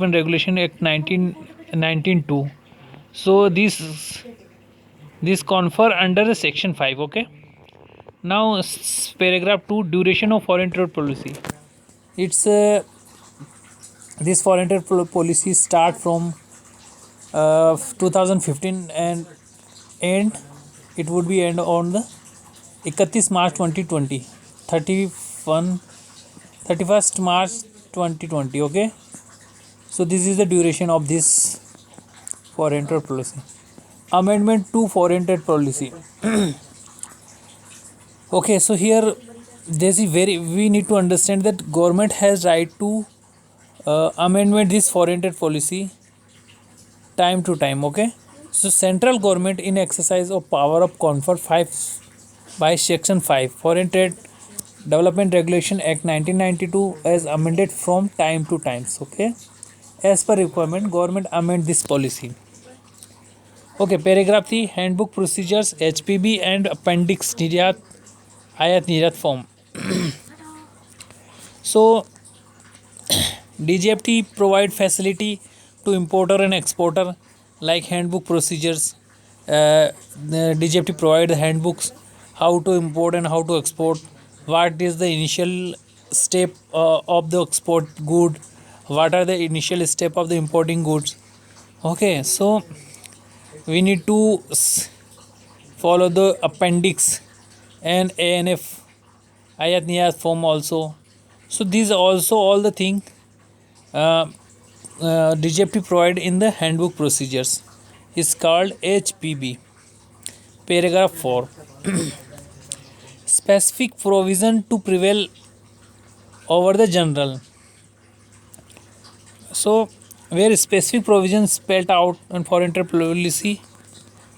and Regulation Act 1992. So this confer under the section 5. Okay. Now paragraph 2, duration of foreign trade policy. It's this foreign trade policy start from 2015 and end it would be end on the 31 March 2020, 31 31st March 2020. Okay, so this is the duration of this foreign trade policy. Amendment to foreign trade policy. Okay, so here there's a very we need to understand that government has right to amendment this foreign trade policy time to time. Okay, so central government in exercise of power of confer 5 by section 5 foreign trade development regulation act 1992 as amended from time to times. Okay, as per requirement government amend this policy. Okay, paragraph 3, handbook procedures, HPB and appendix nirjat ayat nirjat form. So DGFT provide facility to importer and exporter like handbook procedures. The DGFT provide the handbooks how to import and how to export. What is the initial step of the export good? What are the initial step of the importing goods? Okay, so we need to follow the appendix and ANF ayat niyat form also. So these are also all the thing DGFT provide in the handbook procedures is called HPB. Paragraph 4, specific provision to prevail over the general. So where specific provisions spelled out on foreign trade policy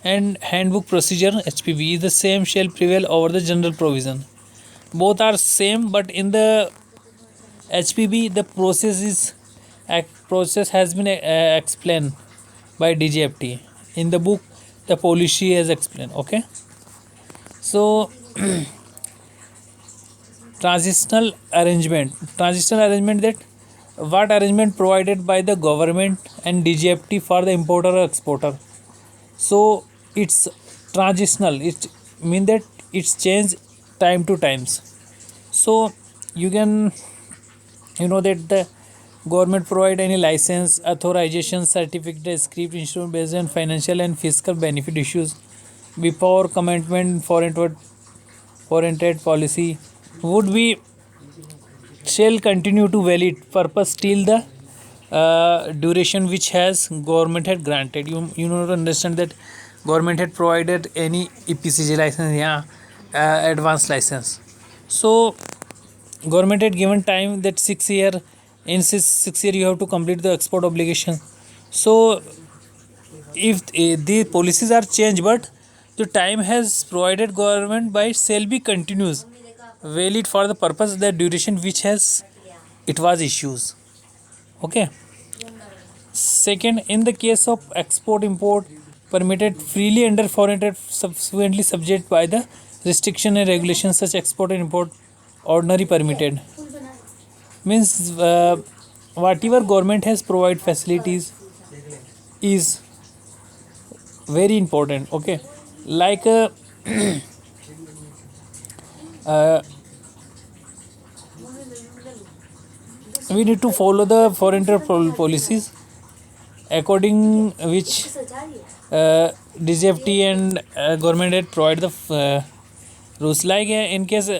and handbook procedure HPB is the same shall prevail over the general provision. Both are same, but in the HPB the process has been explained by DGFT. In the book the policy has explained. Okay, so transitional arrangement that what arrangement provided by the government and DGFT for the importer or exporter. So it's transitional, it mean that it's changed time to times. So you can that the government provide any license, authorization, certificate, script, instrument based on financial and fiscal benefit issues before commitment foreign trade policy would be shall continue to valid purpose till the duration which has government had granted. You know to understand that government had provided any EPCG license, advanced license. So government had given time that 6 year. In 6 year you have to complete the export obligation. So if the policies are changed but the time has provided government by shall be continues valid for the purpose the duration which has it was issues. Okay, second, in the case of export import permitted freely under foreign trade subsequently subject by the restriction and regulations such export and import ordinary permitted means whatever government has provide facilities is very important. Okay, like we need to follow the foreign trade policies according which DGFT and government had provide the rules. Like in case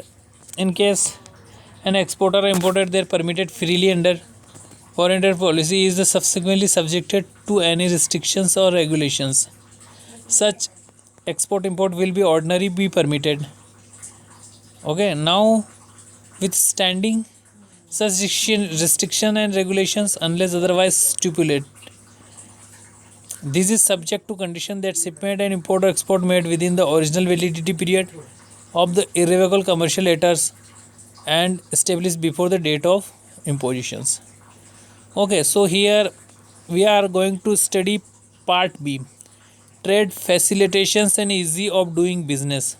an exporter or importer they are permitted freely under foreign trade policy is subsequently subjected to any restrictions or regulations. Such export import will be ordinary be permitted. Okay, now withstanding such restriction and regulations unless otherwise stipulate. This is subject to condition that shipment and import or export made within the original validity period of the irrevocable commercial letters and established before the date of impositions. Okay, so here we are going to study part B, trade facilitations and easy of doing business.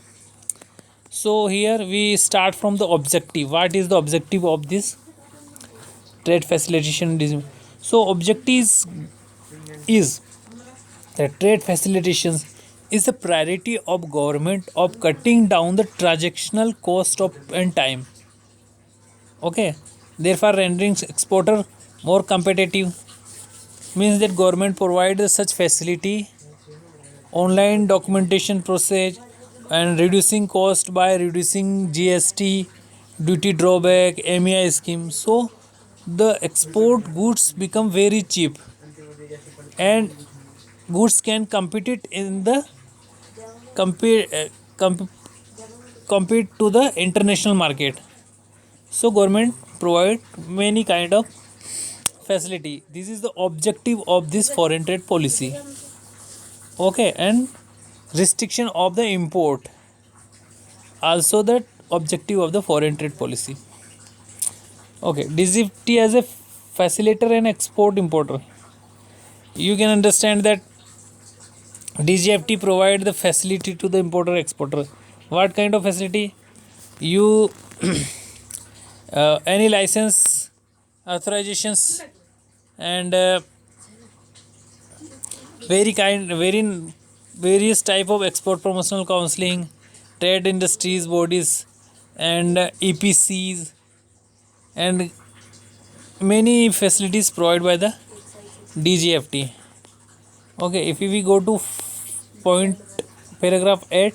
So here we start from the objective. What is the objective of this trade facilitation? So objectives is that trade facilitations is the priority of government of cutting down the transactional cost of and time. Okay, therefore rendering exporter more competitive, means that government provides such facility, online documentation process, and reducing cost by reducing GST, duty drawback, MEI scheme. So the export goods become very cheap, and goods can compete it in the compete com- compete to the international market. So government provide many kind of facility. This is the objective of this foreign trade policy. Okay, and restriction of the import, also the objective of the foreign trade policy. Okay, DGFT as a facilitator and export importer. You can understand that DGFT provide the facility to the importer exporter. What kind of facility? You any license, authorizations, and various type of export promotional counseling, trade industries bodies, and EPCs, and many facilities provided by the DGFT. Okay, if we go to point paragraph 8,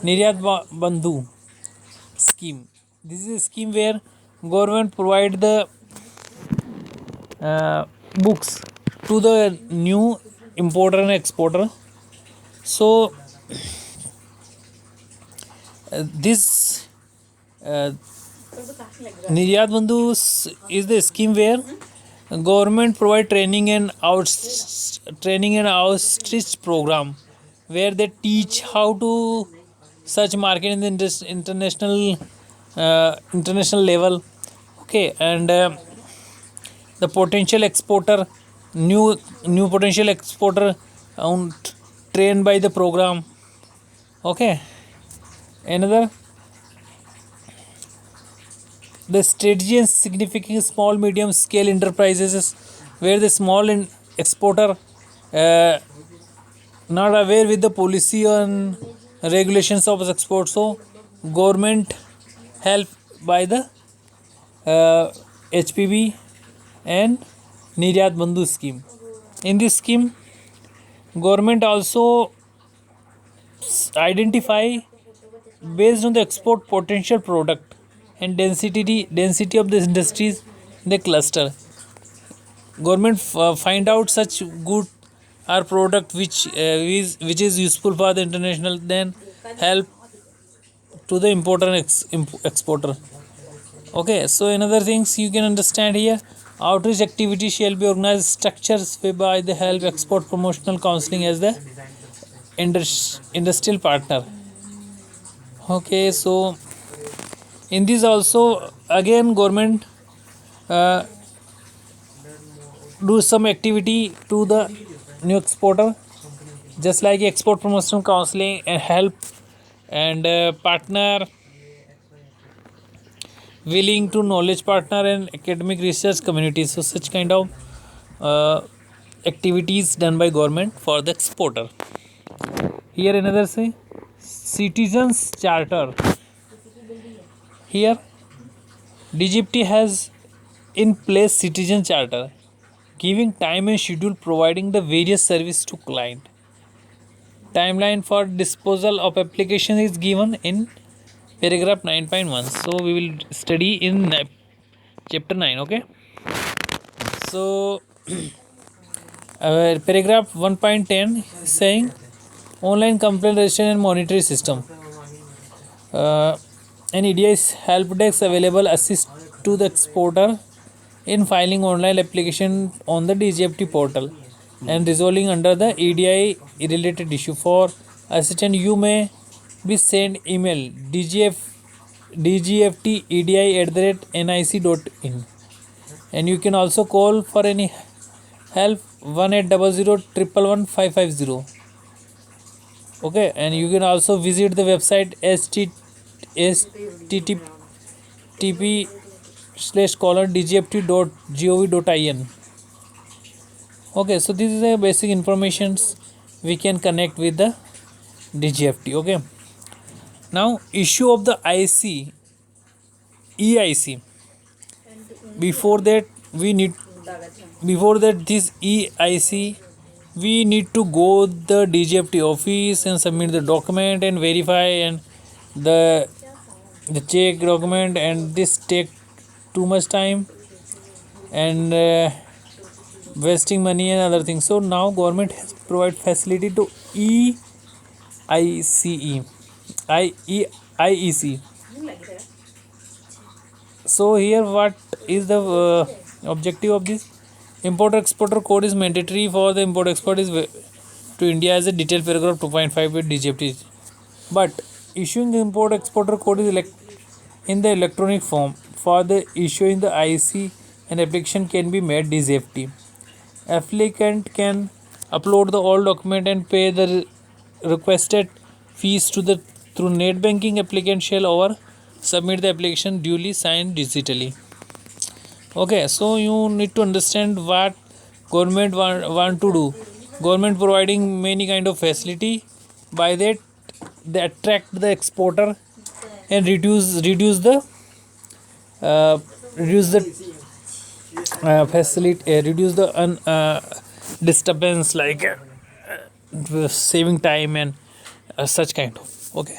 Niryat Bandhu scheme. This is a scheme where government provide the books to the new importer and exporter. So this Niryat Bandhu is the scheme where government provide training and outreach program where they teach how to such market in the international level. Okay, and the potential exporter, new potential exporter, um, trained by the program. Okay, another, the strategy and significant small medium scale enterprises is where the small exporter uh, not aware with the policy and regulations of export, so government help by the HPB and Niryat Bandhu scheme. In this scheme, government also identify based on the export potential product and density of the industries in the cluster. Government find out such good or product which is useful for the international, then help to the importer and exporter. Okay, so another things you can understand here, outreach activity shall be organized structures whereby they help export promotional counseling as the industrial partner. Okay, so in this also again government uh, do some activity to the new exporter, just like export promotional counseling and help, and partner willing to knowledge partner and academic research communities. So such kind of uh, activities done by government for the exporter. Here another say citizens charter. Here DGPT has in place citizen charter, giving time and schedule, providing the various service to client. Timeline for disposal of application is given in paragraph 9.1. So we will study in chapter 9. Okay, so paragraph 1.10 saying online complaint registration and monitoring system. An EDI help desk available assist to the exporter in filing online application on the DGFT portal and resolving under the EDI related issue. For assistance, you may be sent email dgftedi@nic.in, and you can also call for any help 1800 Okay, and you can also visit the website http/dgft.gov.in. Okay, so this is a basic informations we can connect with the DGFT. Okay, now issue of the EIC. Before that, we need before that this EIC, we need to go the DGFT office and submit the document and verify and the the check document, and this take too much time and wasting money and other things. So now government has provide facility to EICE, IEC. So here what is the objective of this? Importer exporter code is mandatory for the import export is to India as a detailed paragraph 2.5 with DGFT. But issuing the import exporter code is in the electronic form. For the issuing the IC, an application can be made DGFT. Applicant can upload the all document and pay the requested fees to the through net banking. Applicant shall over submit the application duly signed digitally. Okay, so you need to understand what government want to do. Government providing many kind of facility. By that they attract the exporter and uh, reduce the facility, reduce the disturbance, like saving time and such kind of. Okay,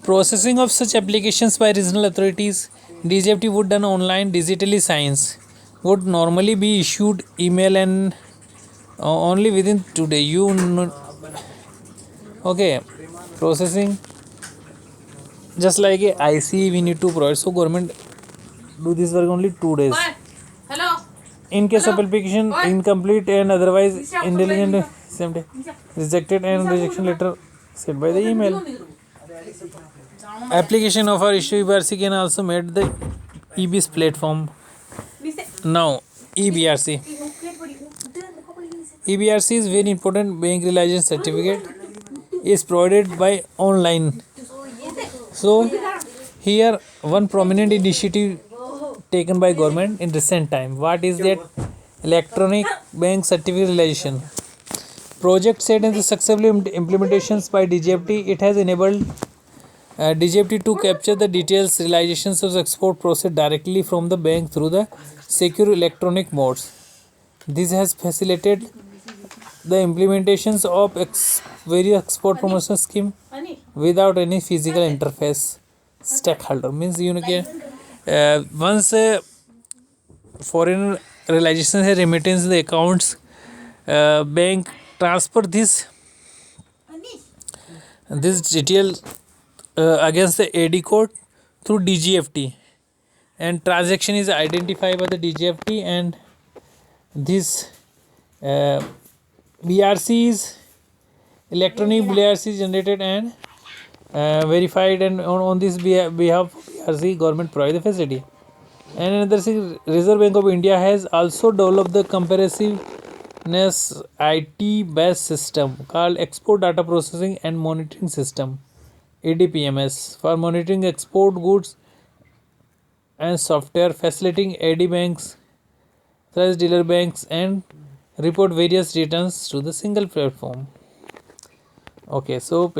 processing of such applications by regional authorities. DGFT would done online digitally signs would normally be issued email and only within today. Okay, processing just like a IC we need to provide. So government do this work only 2 days. Hello. In case of application incomplete and otherwise intelligent, same day rejected and rejection letter sent by the email. Application of our issue EBRC can also made the EBS platform. Now EBRC. EBRC is very important. Bank realization certificate is provided by online. So here one prominent initiative taken by government in recent time. What is that? Electronic bank certificate realization project set in the successful implementations by DGFT. It has enabled DGFT to capture the details realizations of the export process directly from the bank through the secure electronic modes. This has facilitated the implementations of various export promotion scheme without any physical interface. Stakeholder means once foreign realizations have remittance the accounts, bank transfer this detail against the AD code through DGFT, and transaction is identified by the DGFT, and this BRC is electronic BRC is generated and verified, and on this behalf BRC government provide the facility. And another thing, Reserve Bank of India has also developed the comparativeness IT based system called Export Data Processing and Monitoring System ADPMS for monitoring export goods and software, facilitating AD banks, thrice dealer banks, and report various returns to the single platform. Okay, so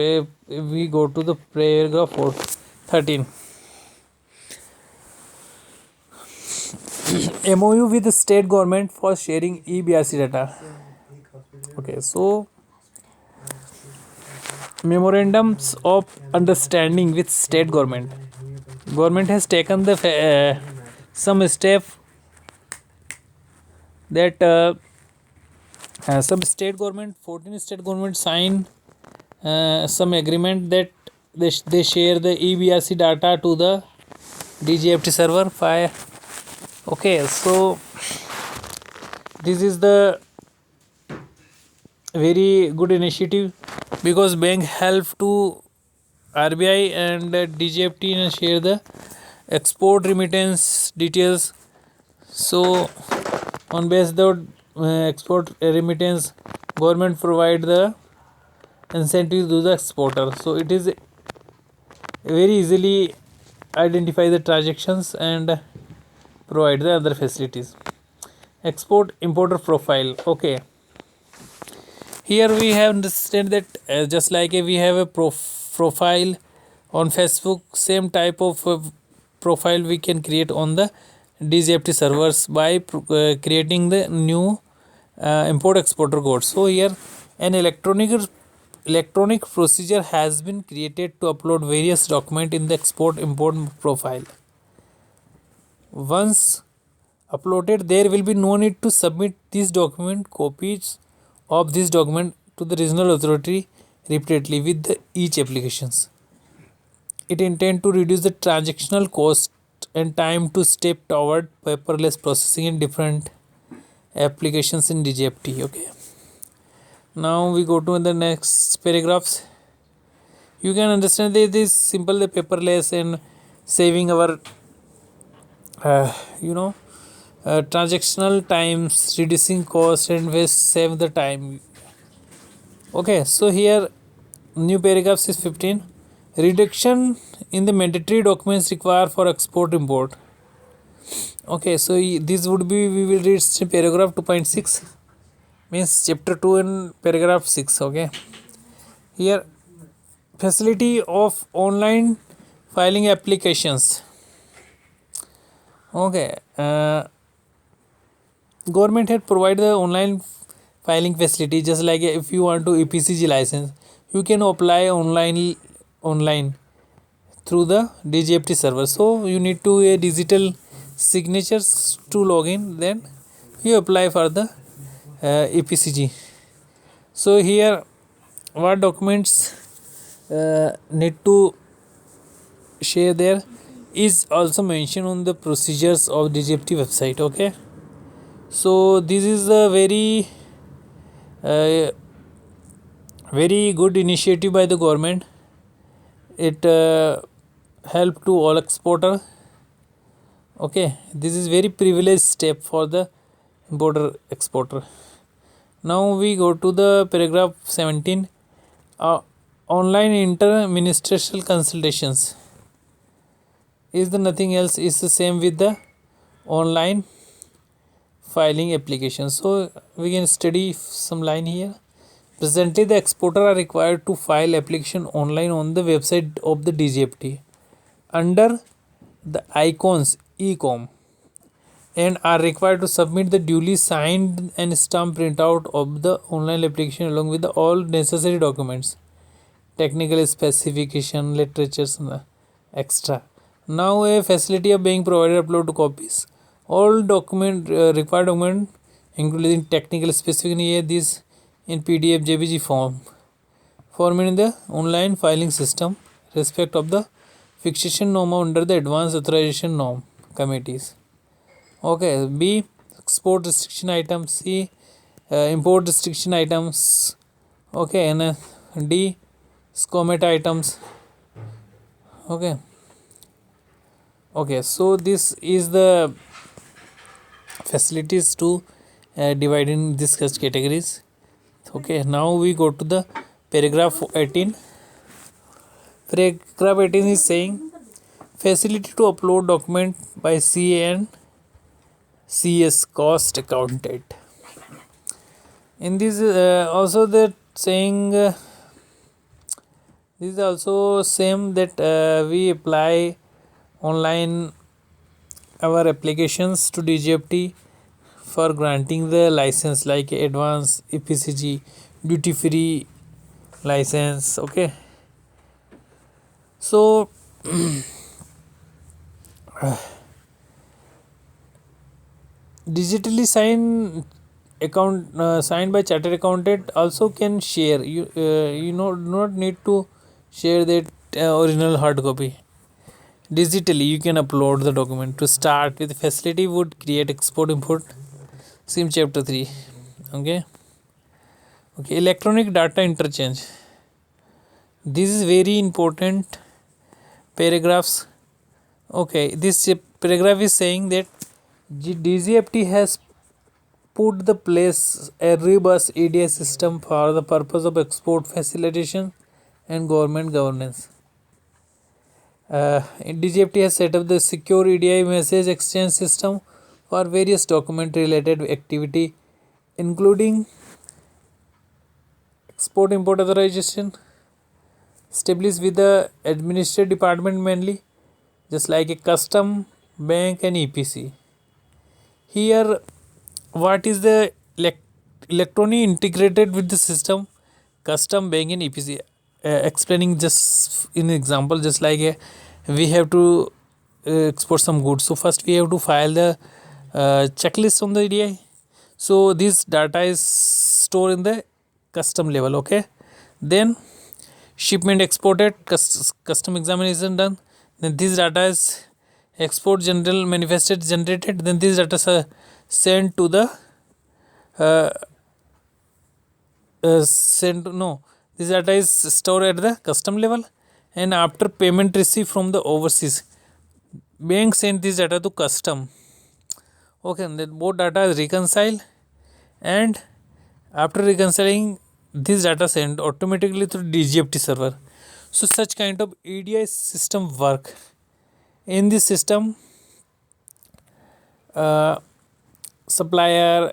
we go to the paragraph 13. MOU with the state government for sharing EBRC data. Okay, so memorandums of understanding with state government. Government has taken the some step that some state government, 14 state government sign some agreement that they share the EBRC data to the DGFT server file. Okay, so this is the very good initiative because bank help to RBI and DGFT and share the export remittance details. So on base the export remittance, government provide the incentive to the exporter. So it is very easily identify the transactions and provide the other facilities. export importer profile. Okay, here we have understand that just like we have a profile on Facebook, same type of profile we can create on the DGFT servers by creating the new import exporter code. So here an electronic procedure has been created to upload various documents in the export import profile. Once uploaded, there will be no need to submit these document copies of this document to the regional authority repeatedly with each applications. It intends to reduce the transactional cost and time to step toward paperless processing in different applications in DGFT. Okay, now we go to the next paragraphs. You can understand that this simple the paperless and saving our you know transactional times, reducing cost and waste, save the time. Okay, so here new paragraphs is 15. Reduction in the mandatory documents required for export import. Okay, so this would be, we will read paragraph 2.6, means chapter 2 and paragraph 6. Okay, here facility of online filing applications. Okay, government had provided the online filing facility, just like if you want to EPCG license, you can apply online through the DGFT server. So you need to a digital signatures to log in, then you apply for the EPCG. So here what documents need to share there is also mentioned on the procedures of DGFT website. Okay, so this is a uh, very good initiative by the government. It help to all exporter. Okay, this is very privileged step for the importer exporter. Now we go to the paragraph 17. Online inter-ministerial consultations is the nothing else, is the same with the online filing application. So we can study some line here. Presently the exporter are required to file application online on the website of the DGFT under the icons ecom, and are required to submit the duly signed and stamped printout of the online application along with all necessary documents, technical specification, literatures, extra. Now a facility of being provided upload copies all document required document including technical specification here this in PDF JPG form in the online filing system respect of the fixation norm under the advanced authorization norm committees. Okay, B export restriction items, C import restriction items. Okay, and D SCOMET items. Okay, so this is the facilities to divide in these categories. Okay, now we go to the paragraph 18. Paragraph 18 is saying facility to upload document by CA and CS cost accounted. In this also that saying this is also same that we apply online our applications to DGFT for granting the license like advance EPCG duty free license. Okay, so digitally signed by chartered accountant also can share. You do not need to share that original hard copy. Digitally you can upload the document. To start with, facility would create export import sim chapter 3. Okay, electronic data interchange, this is very important paragraphs. Okay, this paragraph is saying that DGFT has put the place a robust EDI system for the purpose of export facilitation and government governance. DGFT has set up the secure EDI message exchange system for various document related activity including export import authorization established with the administrative department mainly, just like a custom, bank and EPC. Here what is the electronic integrated with the system, custom, bank and EPC. Explaining just in example, just like we have to export some goods, so first we have to file the checklist on the EDI. So this data is stored in the custom level. Okay, then shipment exported, custom examination done, then this data is export general manifested generated, then these data are sent to the uh, sent no this data is stored at the custom level, and after payment received from the overseas, bank sent this data to custom. Okay, and then both data is reconciled, and after reconciling this data sent automatically through DGFT server. So such kind of EDI system work. In this system, supplier,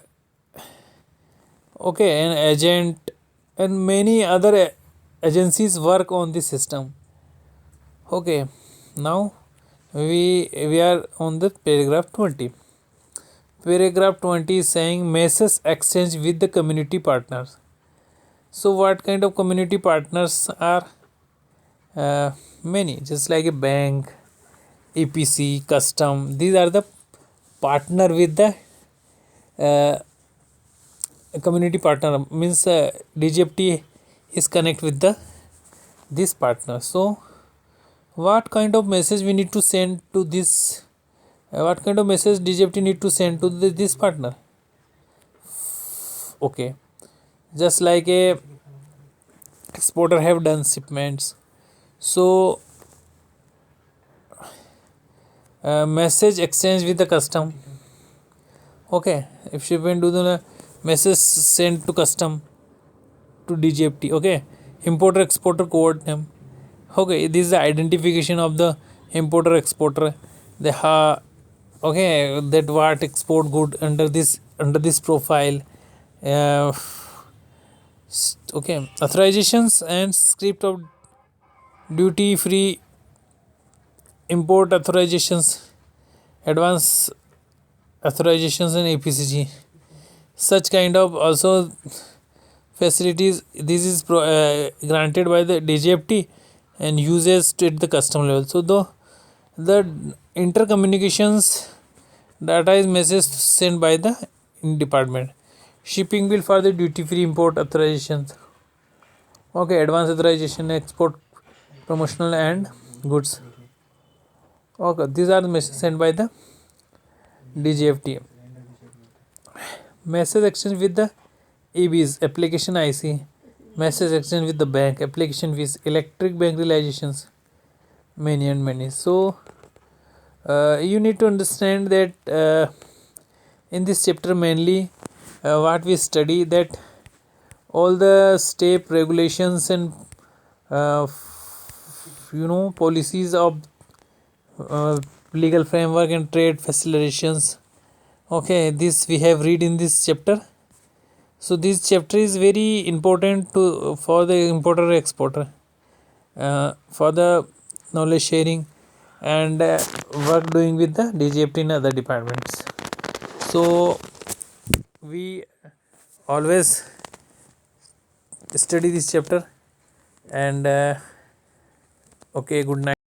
okay, an agent and many other agencies work on this system. Okay, now we are on the paragraph 20. Paragraph 20 is saying message exchange with the community partners. So what kind of community partners are? Many, just like a bank, EPC, custom. These are the partner with the community partner, means DGFT is connect with the this partner. So what kind of message we need to send to this? What kind of message DGFT need to send to this partner? Okay, just like a exporter have done shipments, so message exchange with the custom. Okay, if shipment do the message sent to custom to DGFT. Okay, importer exporter code name. Okay, this is the identification of the importer exporter. The okay, that what export good under this profile. Uh, okay, authorizations and script of duty free import authorizations, advance authorizations and APCG. Such kind of also facilities, this is granted by the DGFT and uses at the custom level. So the intercommunications data is message sent by the department. Shipping bill for the duty free import authorizations. Okay, advance authorization, export, promotional and goods. Okay, these are the messages sent by the DGFT. Message exchange with the EBs, application IC. Message exchange with the bank, application fees, electric bank realizations, many and many. So you need to understand that in this chapter mainly what we study, that all the step regulations and policies of legal framework and trade facilitations. Okay, this we have read in this chapter. So this chapter is very important to for the importer exporter, for the knowledge sharing and work doing with the DGFT and other departments. So we always study this chapter, and okay, good night.